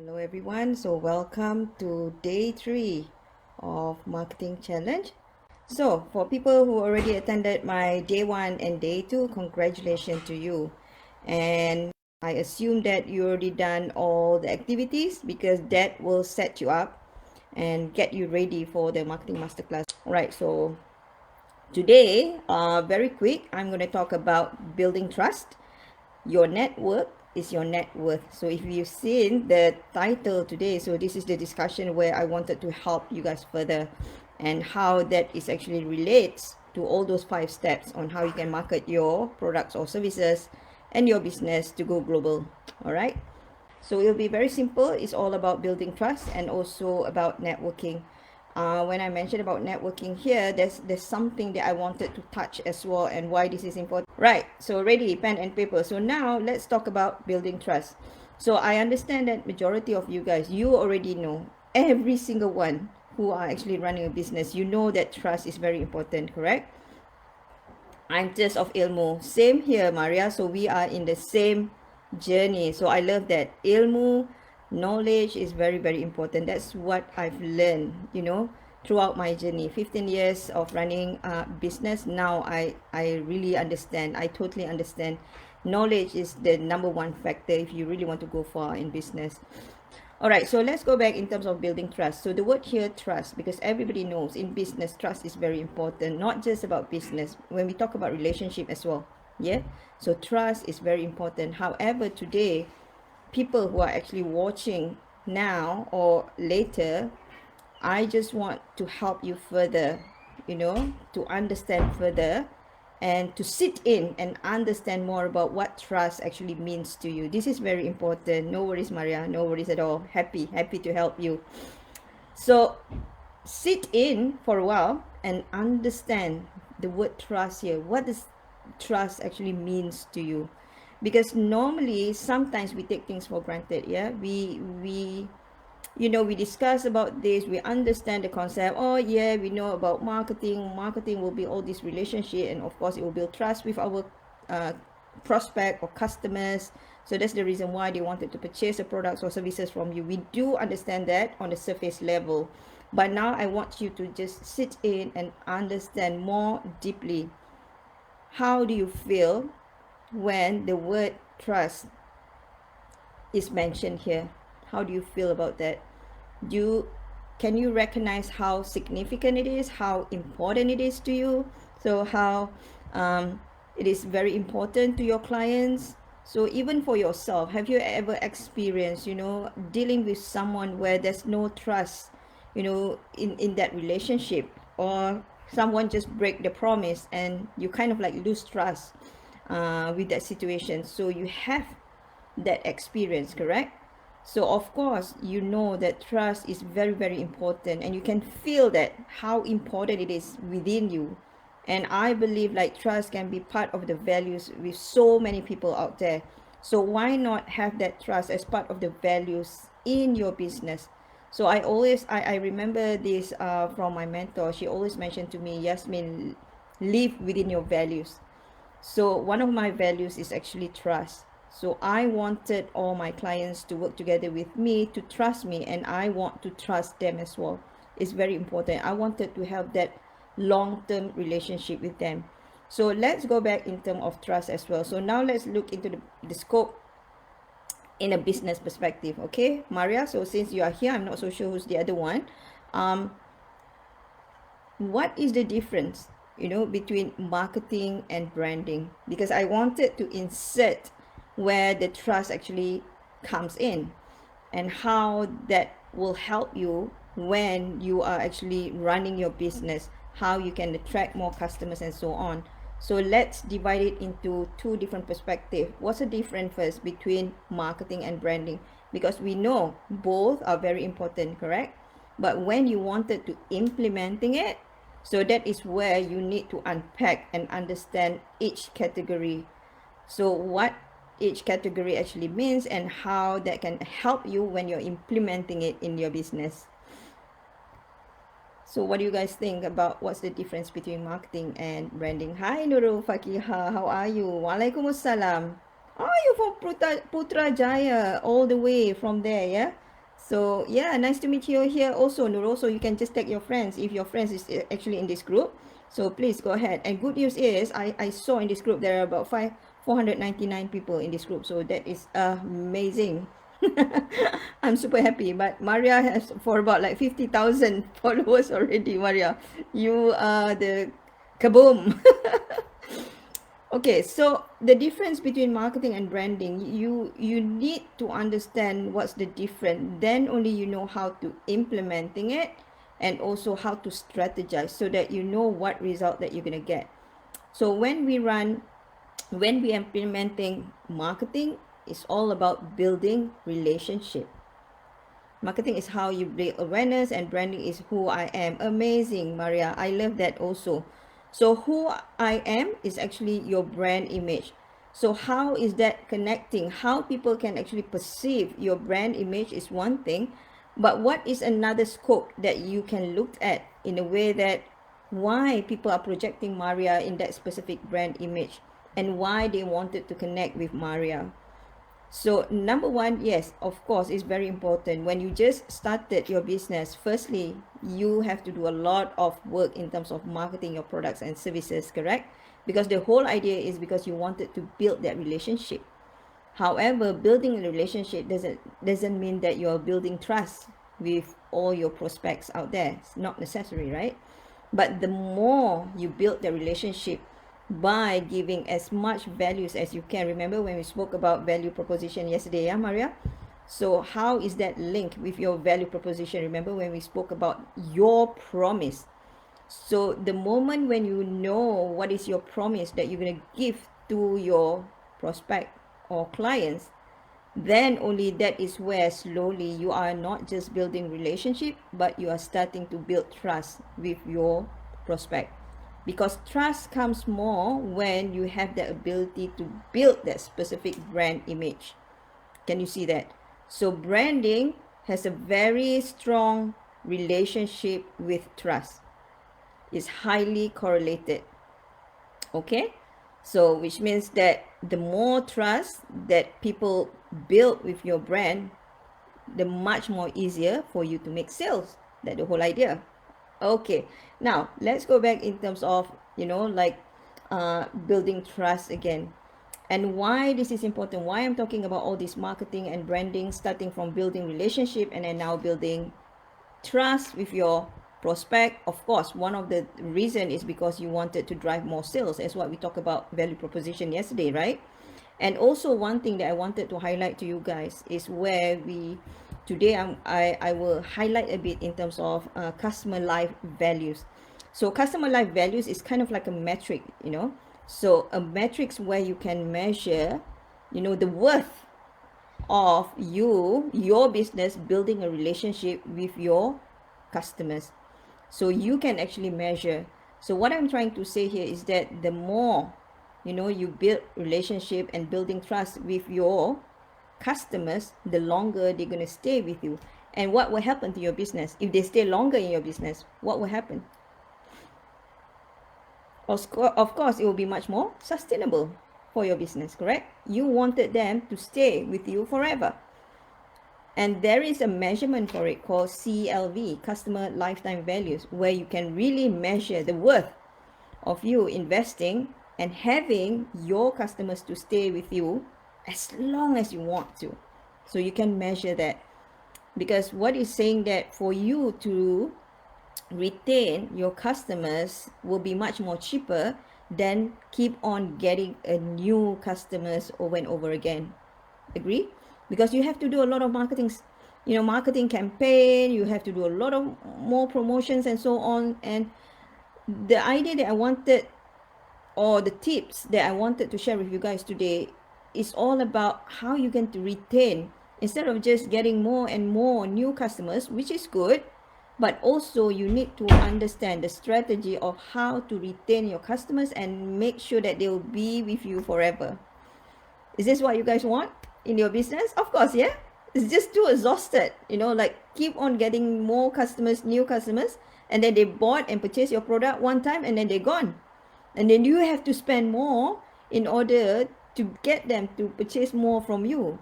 Hello everyone, so welcome to day 3 of marketing challenge. So for people who already attended my day 1 and day 2, congratulations to you. And I assume that you already done all the activities because that will set you up and get you ready for the marketing masterclass. Alright, so today, very quick, I'm going to talk about building trust. Your network is your net worth. So if you've seen the title today, so this is the discussion where I wanted to help you guys further and how that is actually relates to all those 5 steps on how you can market your products or services and your business to go global. All right, so it'll be very simple. It's all about building trust and also about networking. When I mentioned about networking here, there's something that I wanted to touch as well and why this is important. Right, so ready, pen and paper. So now let's talk about building trust. So I understand that majority of you guys, you already know, every single one who are actually running a business, you know that trust is very important, correct? I'm just of ilmu. Same here, Maria. So we are in the same journey. So I love that. Ilmu, knowledge is very, very important. That's what I've learned, throughout my journey. 15 years of running a business. Now I really understand. I totally understand. Knowledge is the number one factor if you really want to go far in business. All right, so let's go back in terms of building trust. So the word here, trust, because everybody knows in business, trust is very important, not just about business. When we talk about relationship as well, yeah? So trust is very important. However, today, people who are actually watching now or later, I just want to help you further, to understand further and to sit in and understand more about what trust actually means to you. This is very important. No worries, Maria. No worries at all. Happy to help you. So sit in for a while and understand the word trust here. What does trust actually means to you? Because normally, sometimes we take things for granted. Yeah, we discuss about this, we understand the concept. Oh yeah, we know about marketing will be all this relationship, and of course it will build trust with our prospect or customers. So that's the reason why they wanted to purchase the products or services from you. We do understand that on the surface level, but now I want you to just sit in and understand more deeply. How do you feel when the word trust is mentioned here? How do you feel about that? Can you recognize how significant it is, how important it is to you? So how it is very important to your clients. So even for yourself, have you ever experienced, dealing with someone where there's no trust, in that relationship, or someone just break the promise and you kind of like lose trust with that situation? So you have that experience, correct? So of course, you know that trust is very, very important, and you can feel that how important it is within you. And I believe like trust can be part of the values with so many people out there. So why not have that trust as part of the values in your business? So I remember this from my mentor. She always mentioned to me, Yasmin, live within your values. So one of my values is actually trust. So I wanted all my clients to work together with me, to trust me, and I want to trust them as well. It's very important. I wanted to have that long-term relationship with them. So let's go back in terms of trust as well. So now let's look into the scope in a business perspective. Okay, Maria, so since you are here, I'm not so sure who's the other one. What is the difference, between marketing and branding? Because I wanted to insert where the trust actually comes in and how that will help you when you are actually running your business, how you can attract more customers and so on. So let's divide it into 2 different perspectives. What's the difference first between marketing and branding? Because we know both are very important, correct? But when you wanted to implementing it, so that is where you need to unpack and understand each category. So what each category actually means and how that can help you when you're implementing it in your business. So what do you guys think about what's the difference between marketing and branding? Hi Nurul Fakiha, how are you? Waalaikumsalam. Oh, you're from Putrajaya, all the way from there, yeah? So yeah, nice to meet you here also, Nurul. So you can just tag your friends if your friends is actually in this group. So please go ahead. And good news is I saw in this group there are about 499 people in this group. So that is amazing. I'm super happy. But Maria has for about like 50,000 followers already, Maria. You are the kaboom. Okay, so the difference between marketing and branding, you need to understand what's the difference. Then only you know how to implementing it and also how to strategize so that you know what result that you're gonna get. So when we implementing marketing, it's all about building relationship. Marketing is how you build awareness and branding is who I am. Amazing, Maria. I love that also. So who I am is actually your brand image. So how is that connecting? How people can actually perceive your brand image is one thing, but what is another scope that you can look at in a way that why people are projecting Maria in that specific brand image and why they wanted to connect with Maria. So number one, yes, of course, it's very important. When you just started your business, firstly, you have to do a lot of work in terms of marketing your products and services, correct? Because the whole idea is because you wanted to build that relationship. However, building a relationship doesn't mean that you're building trust with all your prospects out there. It's not necessary, right? But the more you build the relationship by giving as much values as you can. Remember when we spoke about value proposition yesterday, yeah, Maria? So how is that linked with your value proposition? Remember when we spoke about your promise? So the moment when you know what is your promise that you're going to give to your prospect or clients, then only that is where slowly you are not just building relationship, but you are starting to build trust with your prospect. Because trust comes more when you have the ability to build that specific brand image. Can you see that? So branding has a very strong relationship with trust. It's highly correlated. Okay, so which means that the more trust that people build with your brand, the much more easier for you to make sales. That's the whole idea. Okay, now let's go back in terms of like building trust again, and why this is important, why I'm talking about all this marketing and branding, starting from building relationship and then now building trust with your prospect. Of course, one of the reason is because you wanted to drive more sales, as what we talked about value proposition yesterday, right? And also one thing that I wanted to highlight to you guys is where we today I will highlight a bit in terms of customer life values. So customer life values is kind of like a metric, so a metrics where you can measure the worth of your business building a relationship with your customers, so you can actually measure. So what I'm trying to say here is that the more you build relationship and building trust with your customers, the longer they're going to stay with you. And what will happen to your business if they stay longer in your business? What will happen? Of course, it will be much more sustainable for your business, correct? You wanted them to stay with you forever. And there is a measurement for it called CLV, Customer Lifetime Values, where you can really measure the worth of you investing and having your customers to stay with you as long as you want to. So you can measure that, because what is saying that for you to retain your customers will be much more cheaper than keep on getting a new customers over and over again. Agree? Because you have to do a lot of marketing campaign, you have to do a lot of more promotions and so on. And the idea that I wanted, or the tips that I wanted to share with you guys today, is all about how you can to retain instead of just getting more and more new customers, which is good, but also you need to understand the strategy of how to retain your customers and make sure that they will be with you forever. Is this what you guys want in your business? Of course, yeah. It's just too exhausted, like keep on getting more customers, new customers, and then they bought and purchased your product one time and then they're gone. And then you have to spend more in order to get them to purchase more from you.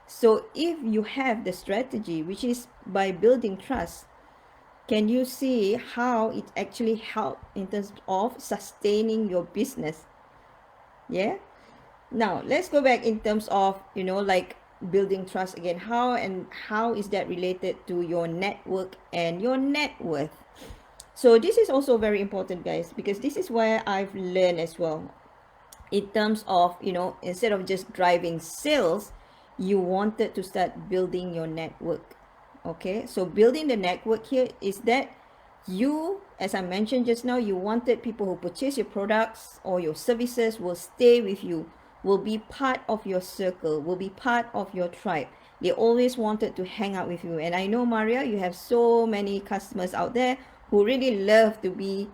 So if you have the strategy, which is by building trust, can you see how it actually helps in terms of sustaining your business? Yeah. Now let's go back in terms of, like building trust again. How is that related to your network and your net worth? So this is also very important, guys, because this is where I've learned as well. In terms of, instead of just driving sales, you wanted to start building your network. Okay, so building the network here is that you, as I mentioned just now, you wanted people who purchase your products or your services will stay with you, will be part of your circle, will be part of your tribe. They always wanted to hang out with you. And I know, Maria, you have so many customers out there who really love to be,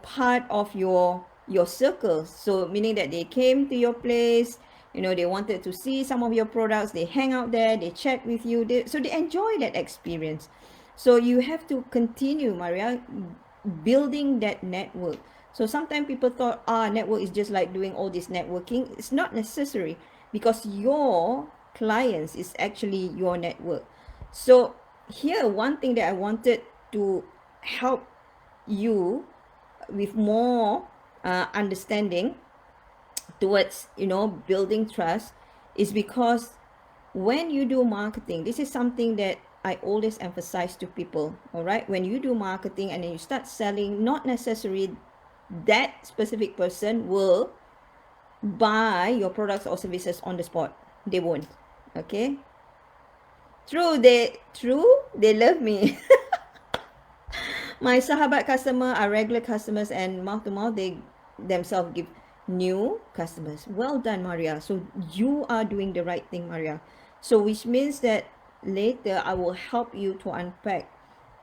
part of your circle. So meaning that they came to your place, they wanted to see some of your products, they hang out there, they chat with you, so they enjoy that experience. So you have to continue, Maria, building that network. So sometimes people thought, network is just like doing all this networking. It's not necessary, because your clients is actually your network. So here, one thing that I wanted to help you with more understanding towards, building trust, is because when you do marketing, this is something that I always emphasize to people. All right, when you do marketing and then you start selling, not necessarily that specific person will buy your products or services on the spot. They won't. Okay, true, they love me. My sahabat customer are regular customers, and mouth to mouth they themselves give new customers. Well done, Maria. So you are doing the right thing, Maria. So which means that later I will help you to unpack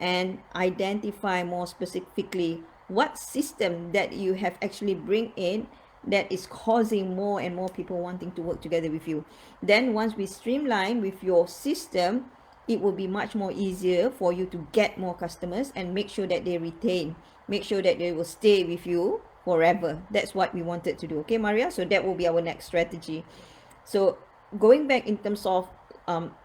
and identify more specifically what system that you have actually bring in that is causing more and more people wanting to work together with you. Then once we streamline with your system, it will be much more easier for you to get more customers and make sure that they retain, make sure that they will stay with you forever. That's what we wanted to do. Okay, Maria? So that will be our next strategy. So going back in terms of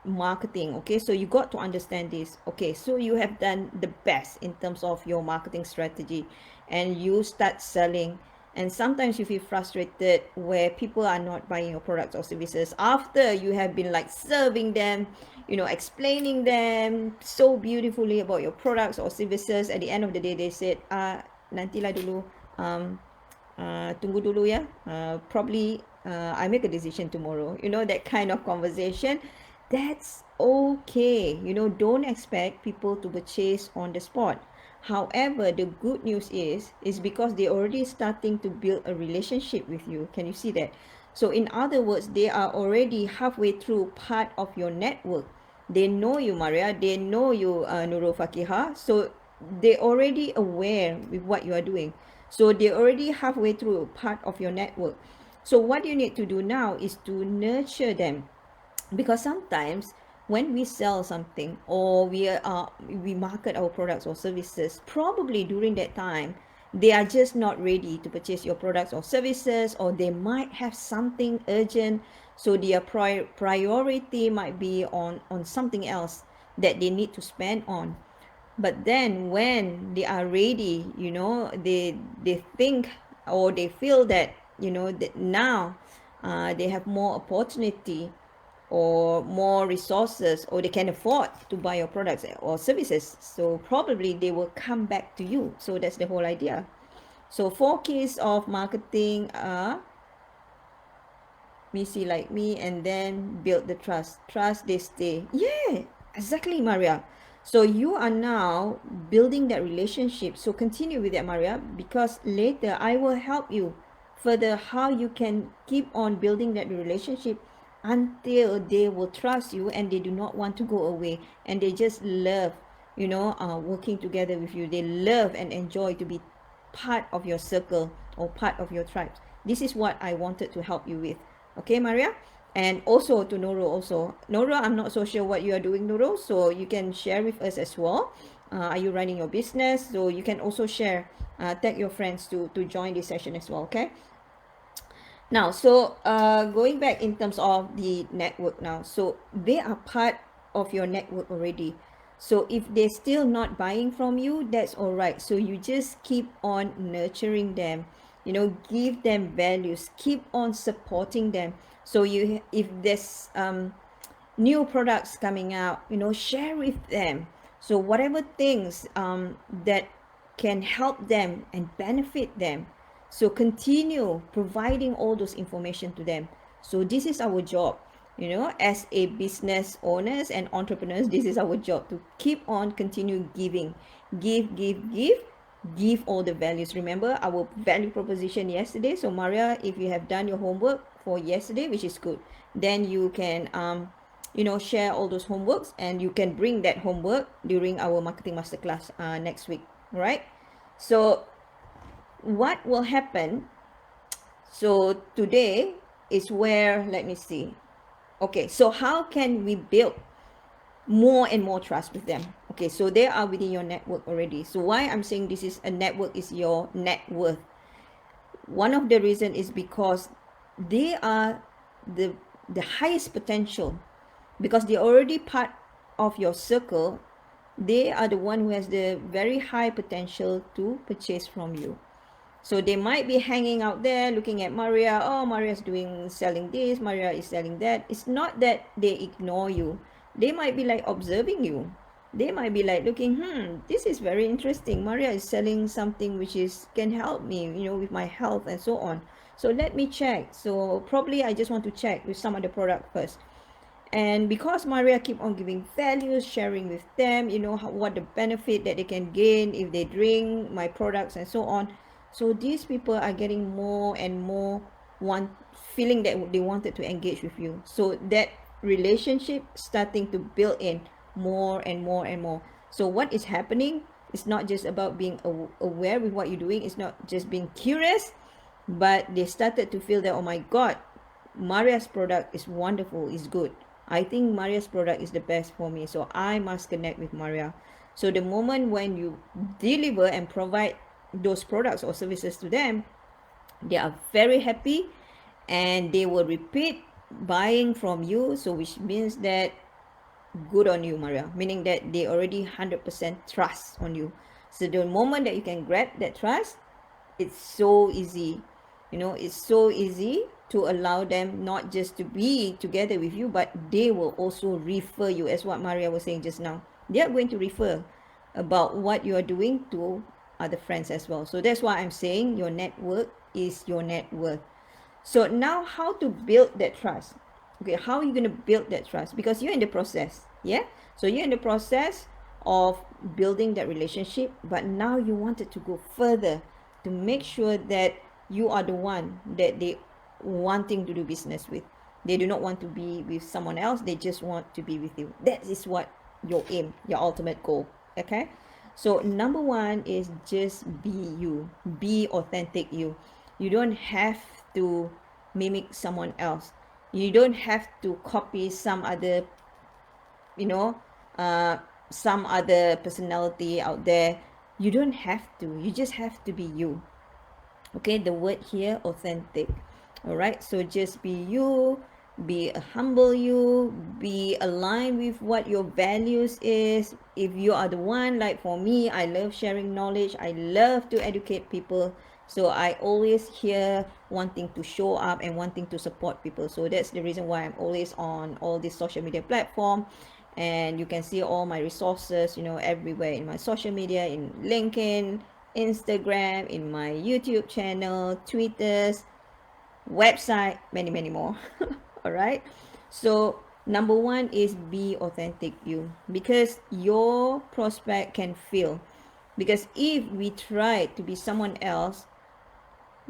marketing, okay, so you got to understand this. Okay, so you have done the best in terms of your marketing strategy and you start selling, and sometimes you feel frustrated where people are not buying your products or services after you have been like serving them, explaining them so beautifully about your products or services. At the end of the day, they said, nantilah dulu, tunggu dulu ya, probably I make a decision tomorrow, that kind of conversation. That's okay. Don't expect people to purchase on the spot. However, the good news is because they already starting to build a relationship with you. Can you see that? So in other words, they are already halfway through part of your network. They know you, Maria. They know you, Nurul Fakiha. So they already aware with what you are doing. So they already halfway through part of your network. So what you need to do now is to nurture them, because sometimes when we sell something or we market our products or services, probably during that time they are just not ready to purchase your products or services, or they might have something urgent, so their priority might be on something else that they need to spend on. But then when they are ready, they think or they feel that, that now they have more opportunity or more resources, or they can afford to buy your products or services, so probably they will come back to you. So that's the whole idea. So 4 keys of marketing are Missy like me, and then build the trust they stay. Yeah, exactly, Maria. So you are now building that relationship. So continue with that, Maria, because later I will help you further how you can keep on building that relationship until they will trust you and they do not want to go away, and they just love, working together with you. They love and enjoy to be part of your circle or part of your tribe. This is what I wanted to help you with. Okay, Maria? And also to Nurul also. Nurul, I'm not so sure what you are doing, Nurul, so you can share with us as well. Are you running your business? So you can also share, tag your friends to join this session as well, okay? Now, so going back in terms of the network now, so they are part of your network already. So if they're still not buying from you, that's all right. So you just keep on nurturing them, give them values, keep on supporting them. So if there's new products coming out, share with them. So whatever things that can help them and benefit them, so continue providing all those information to them. So this is our job, as a business owners and entrepreneurs. This is our job, to keep on continue giving, give all the values. Remember our value proposition yesterday. So Maria, if you have done your homework for yesterday, which is good, then you can share all those homeworks, and you can bring that homework during our marketing masterclass next week. All right. So what will happen, so today is where, let me see. Okay, so how can we build more and more trust with them? Okay, so they are within your network already. So why I'm saying this is a network is your net worth. One of the reason is because they are the highest potential, because they're already part of your circle. They are the one who has the very high potential to purchase from you. So they might be hanging out there looking at Maria. Oh, Maria's selling this, Maria is selling that. It's not that they ignore you. They might be like observing you. They might be like looking, this is very interesting. Maria is selling something which can help me, with my health and so on. So let me check. So probably I just want to check with some other product first. And because Maria keep on giving values, sharing with them, what the benefit that they can gain if they drink my products and so on. So these people are getting more and more feeling that they wanted to engage with you. So that relationship starting to build in more and more and more. So what is happening? It's not just about being aware with what you're doing. It's not just being curious, but they started to feel that, oh my God, Maria's product is wonderful, is good. I think Maria's product is the best for me, so I must connect with Maria. So the moment when you deliver and provide those products or services to them, they are very happy, and they will repeat buying from you. So which means that good on you, Maria, meaning that they already 100% trust on you. So the moment that you can grab that trust, it's so easy. It's so easy to allow them not just to be together with you, but they will also refer you, as what Maria was saying just now. They are going to refer about what you are doing to other friends as well. So that's why I'm saying your network is your net worth. So now, how to build that trust? Okay, how are you going to build that trust? Because you're in the process. Yeah, so you're in the process of building that relationship, but now you wanted to go further to make sure that you are the one that they wanting to do business with. They do not want to be with someone else. They just want to be with you. That is what your aim, your ultimate goal. Okay, so number one is just be you, be authentic you. You don't have to mimic someone else. You don't have to copy some other, you know some other personality out there. You don't have to. You just have to be you. Okay, the word here, authentic. All right, so just be you, be a humble you, be aligned with what your values is. If you are the one, like for me, I love sharing knowledge, I love to educate people. So I always here wanting to show up and wanting to support people. So that's the reason why I'm always on all these social media platform. And you can see all my resources, everywhere in my social media, in LinkedIn, Instagram, in my YouTube channel, Twitters, website, many more. All right, so number one is be authentic you, because your prospect can feel, because if we try to be someone else,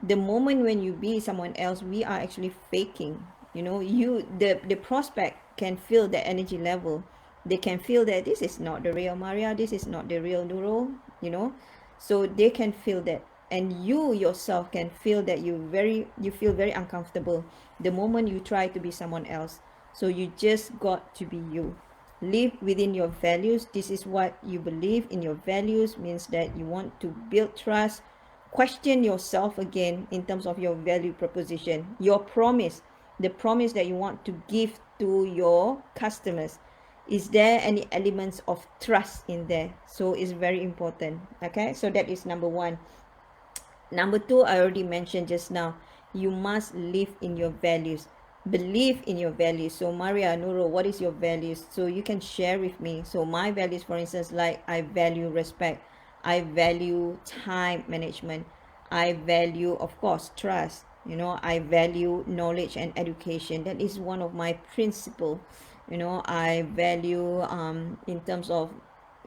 the moment when you be someone else, we are actually faking. The prospect can feel the energy level. They can feel that this is not the real Maria, this is not the real Nurul. So they can feel that, and you yourself can feel that you feel very uncomfortable the moment you try to be someone else. So you just got to be you. Live within your values. This is what you believe in. Your values means that you want to build trust question yourself again in terms of your value proposition, your promise, the promise that you want to give to your customers. Is there any elements of trust in there? So it's very important. Okay, so that is number one. Number two, I already mentioned just now, you must live in your values. Believe in your values. So Maria, Nuro, what is your values? So you can share with me. So my values, for instance, like I value respect. I value time management. I value, of course, trust. I value knowledge and education. That is one of my principle. I value in terms of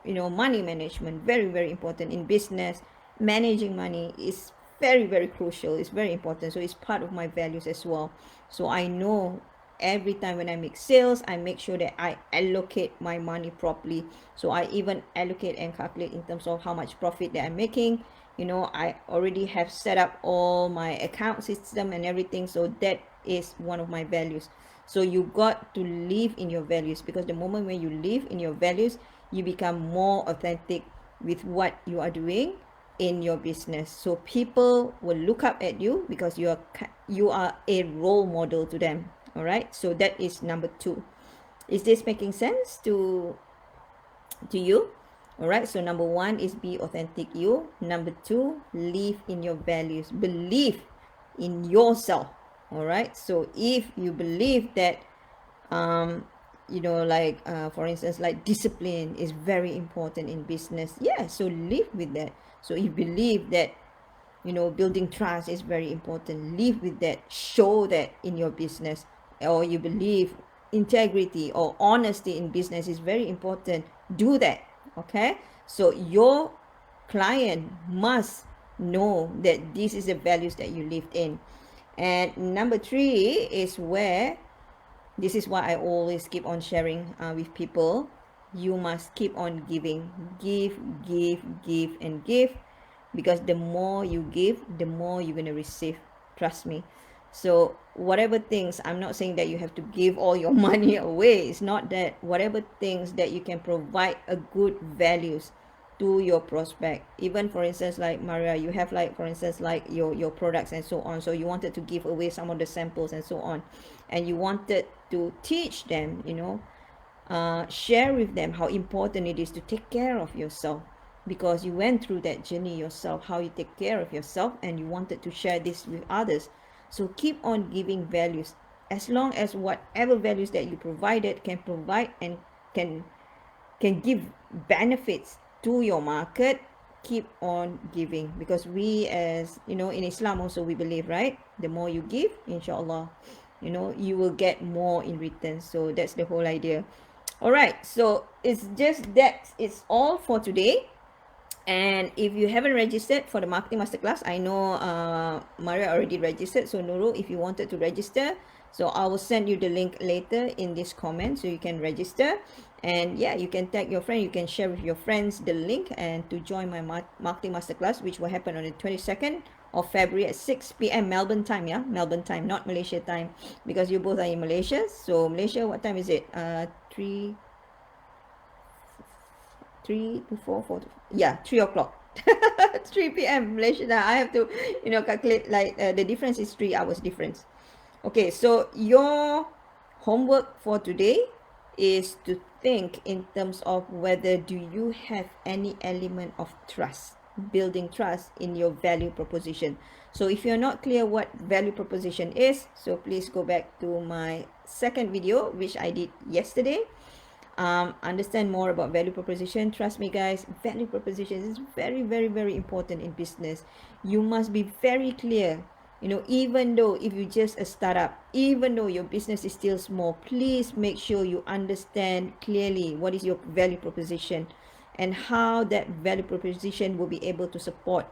money management, very very important in business. Managing money is very very crucial, it's very important, so it's part of my values as well. So I know every time when I make sales, I make sure that I allocate my money properly. So I even allocate and calculate in terms of how much profit that I'm making. I already have set up all my account system and everything, so that is one of my values. So you got to live in your values, because the moment when you live in your values, you become more authentic with what you are doing in your business. So people will look up at you because you are a role model to them. All right, so that is number two. Is this making sense to you? All right, so number one is be authentic you. Number two, live in your values, believe in yourself. All right, so if you believe that like for instance, like discipline is very important in business, yeah, so live with that. So you believe that building trust is very important, live with that, show that in your business. Or you believe integrity or honesty in business is very important, do that. Okay, so your client must know that this is the values that you lived in. And number three is where, this is why I always keep on sharing with people. You must keep on giving. Give, give, give, and give. Because the more you give, the more you're going to receive. Trust me. So whatever things, I'm not saying that you have to give all your money away. It's not that. Whatever things that you can provide a good values to your prospect. Even for instance, like Maria, you have like, for instance, like your products and so on. So you wanted to give away some of the samples and so on. And you wanted to teach them, share with them how important it is to take care of yourself, because you went through that journey yourself, how you take care of yourself, and you wanted to share this with others. So keep on giving values, as long as whatever values that you provided can provide and can give benefits to your market. Keep on giving, because we, as in Islam also, we believe, right, the more you give, inshallah, you will get more in return. So that's the whole idea. All right, so it's just that, it's all for today. And if you haven't registered for the marketing masterclass, I know Maria already registered. So Nurul, if you wanted to register, so I will send you the link later in this comment, so you can register. And yeah, you can tag your friend, you can share with your friends the link, and to join my marketing masterclass, which will happen on the 22nd of February at 6 p.m. Melbourne time. Yeah, Melbourne time, not Malaysia time, because you both are in Malaysia. So Malaysia, what time is it? 3 to 4, 4 to, yeah, 3 o'clock. 3 p.m. Malaysia. I have to calculate, like the difference is 3 hours difference. Okay, so your homework for today is to think in terms of whether do you have any element of trust, building trust in your value proposition. So if you're not clear what value proposition is, so please go back to my second video, which I did yesterday. Understand more about value proposition. Trust me guys, value proposition is very very very important in business. You must be very clear, even though if you just a startup, even though your business is still small, please make sure you understand clearly what is your value proposition and how that value proposition will be able to support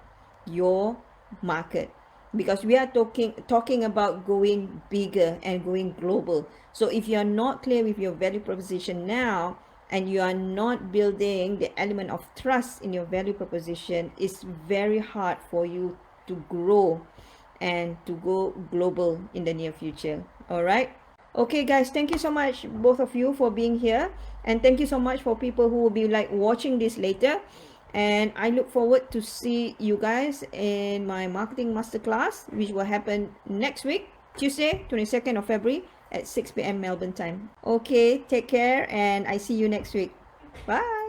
your market, because we are talking about going bigger and going global. So if you are not clear with your value proposition now, and you are not building the element of trust in your value proposition, it's very hard for you to grow and to go global in the near future. All right, okay guys, thank you so much both of you for being here, and thank you so much for people who will be like watching this later. And I look forward to see you guys in my marketing masterclass, which will happen next week, Tuesday, 22nd of February at 6 p.m. Melbourne time. Okay, take care, and I see you next week. Bye.